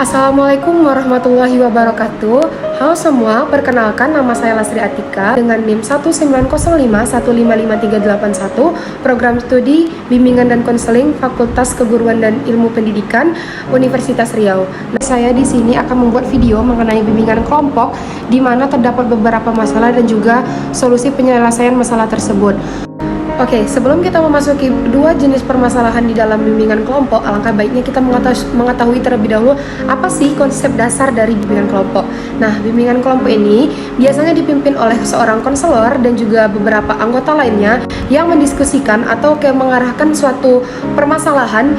Assalamualaikum warahmatullahi wabarakatuh. Halo semua, perkenalkan nama saya Lasri Atika dengan NIM 19051555381, Program Studi Bimbingan dan Konseling Fakultas Keguruan dan Ilmu Pendidikan Universitas Riau. Nah, saya di sini akan membuat video mengenai bimbingan kelompok di mana terdapat beberapa masalah dan juga solusi penyelesaian masalah tersebut. Oke, sebelum kita memasuki dua jenis permasalahan di dalam bimbingan kelompok, alangkah baiknya kita mengetahui terlebih dahulu apa sih konsep dasar dari bimbingan kelompok. Nah, bimbingan kelompok ini biasanya dipimpin oleh seorang konselor dan juga beberapa anggota lainnya yang mendiskusikan atau mengarahkan suatu permasalahan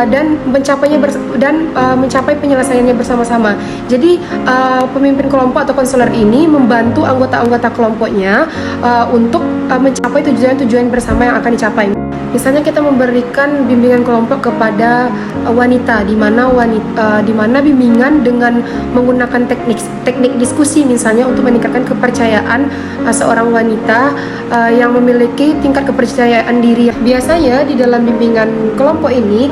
dan mencapai penyelesaiannya bersama-sama. Jadi, pemimpin kelompok atau konselor ini membantu anggota-anggota kelompoknya untuk mencapai tujuan-tujuan bersama yang akan dicapai. Misalnya kita memberikan bimbingan kelompok kepada wanita, di mana bimbingan dengan menggunakan teknik diskusi misalnya untuk meningkatkan kepercayaan seorang wanita yang memiliki tingkat kepercayaan diri. Biasanya di dalam bimbingan kelompok ini,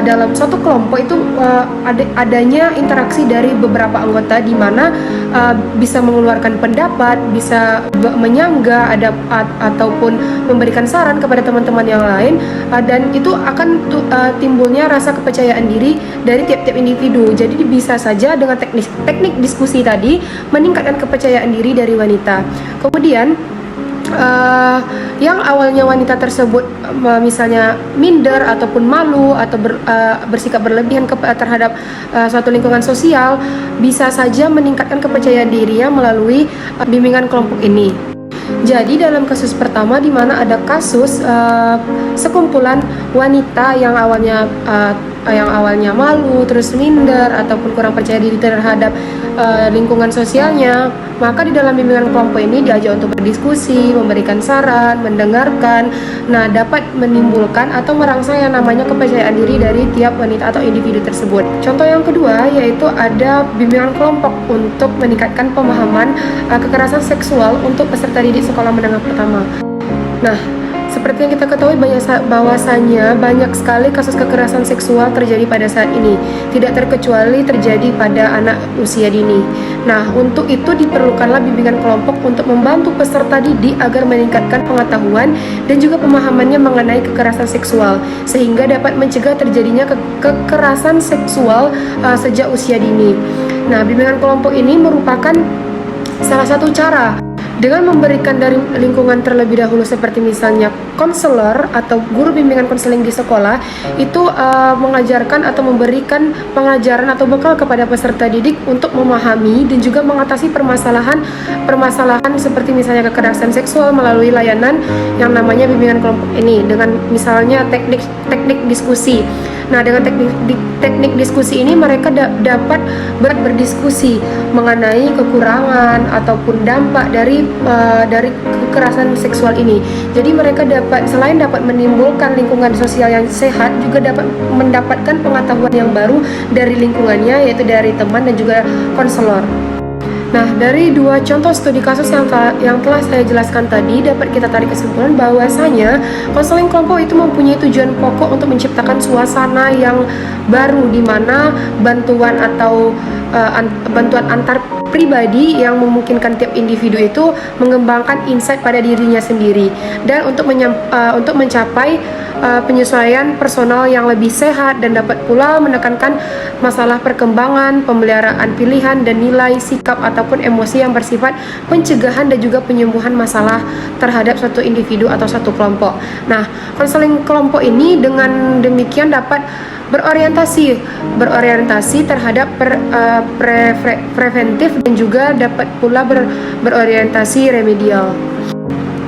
dalam suatu kelompok itu adanya interaksi dari beberapa anggota di mana bisa mengeluarkan pendapat, bisa menyanggah ataupun memberikan saran kepada teman-teman yang lain, dan itu akan timbulnya rasa kepercayaan diri dari tiap-tiap individu. Jadi bisa saja dengan teknik diskusi tadi meningkatkan kepercayaan diri dari wanita. Kemudian yang awalnya wanita tersebut misalnya minder ataupun malu atau bersikap berlebihan terhadap suatu lingkungan sosial, bisa saja meningkatkan kepercayaan dirinya melalui bimbingan kelompok ini. Jadi dalam kasus pertama di mana ada kasus sekumpulan wanita yang awalnya malu, terus minder ataupun kurang percaya diri terhadap lingkungan sosialnya, maka di dalam bimbingan kelompok ini diajak untuk berdiskusi, memberikan saran, mendengarkan. Nah, dapat menimbulkan atau merangsang yang namanya kepercayaan diri dari tiap wanita atau individu tersebut. Contoh yang kedua yaitu ada bimbingan kelompok untuk meningkatkan pemahaman kekerasan seksual untuk peserta didik sekolah menengah pertama. Nah, seperti yang kita ketahui bahwasanya banyak sekali kasus kekerasan seksual terjadi pada saat ini, tidak terkecuali terjadi pada anak usia dini. Nah, untuk itu diperlukanlah bimbingan kelompok untuk membantu peserta didik agar meningkatkan pengetahuan dan juga pemahamannya mengenai kekerasan seksual, sehingga dapat mencegah terjadinya kekerasan seksual sejak usia dini. Nah, bimbingan kelompok ini merupakan salah satu cara dengan memberikan dari lingkungan terlebih dahulu, seperti misalnya konselor atau guru bimbingan konseling di sekolah itu mengajarkan atau memberikan pengajaran atau bekal kepada peserta didik untuk memahami dan juga mengatasi permasalahan seperti misalnya kekerasan seksual melalui layanan yang namanya bimbingan kelompok ini dengan misalnya teknik diskusi. Nah, dengan teknik diskusi ini mereka dapat berdiskusi mengenai kekurangan ataupun dampak dari kekerasan seksual ini. Jadi mereka selain dapat menimbulkan lingkungan sosial yang sehat, juga dapat mendapatkan pengetahuan yang baru dari lingkungannya, yaitu dari teman dan juga konselor. Nah, dari dua contoh studi kasus yang telah saya jelaskan tadi, dapat kita tarik kesimpulan bahwasanya konseling kelompok itu mempunyai tujuan pokok untuk menciptakan suasana yang baru di mana bantuan antar pribadi yang memungkinkan tiap individu itu mengembangkan insight pada dirinya sendiri dan untuk mencapai penyesuaian personal yang lebih sehat, dan dapat pula menekankan masalah perkembangan, pemeliharaan pilihan dan nilai sikap ataupun emosi yang bersifat pencegahan dan juga penyembuhan masalah terhadap suatu individu atau satu kelompok. Nah, konseling kelompok ini dengan demikian dapat berorientasi terhadap preventif dan juga dapat pula berorientasi remedial.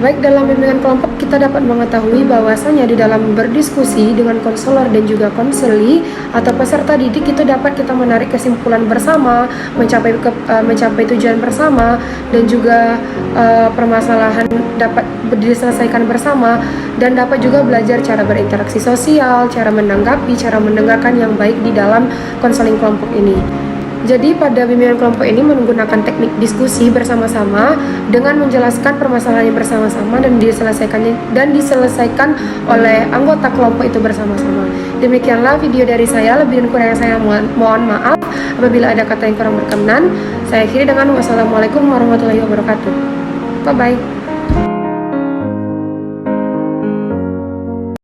Baik, dalam bimbingan kelompok kita dapat mengetahui bahwasanya di dalam berdiskusi dengan konselor dan juga konseli atau peserta didik itu dapat kita menarik kesimpulan bersama, mencapai tujuan bersama, dan juga permasalahan dapat diselesaikan bersama, dan dapat juga belajar cara berinteraksi sosial, cara menanggapi, cara mendengarkan yang baik di dalam konseling kelompok ini. Jadi pada bimbingan kelompok ini menggunakan teknik diskusi bersama-sama dengan menjelaskan permasalahannya bersama-sama dan diselesaikan oleh anggota kelompok itu bersama-sama. Demikianlah video dari saya, lebih dan kurangnya saya mohon maaf apabila ada kata yang kurang berkenan. Saya akhiri dengan wassalamualaikum warahmatullahi wabarakatuh. Bye bye.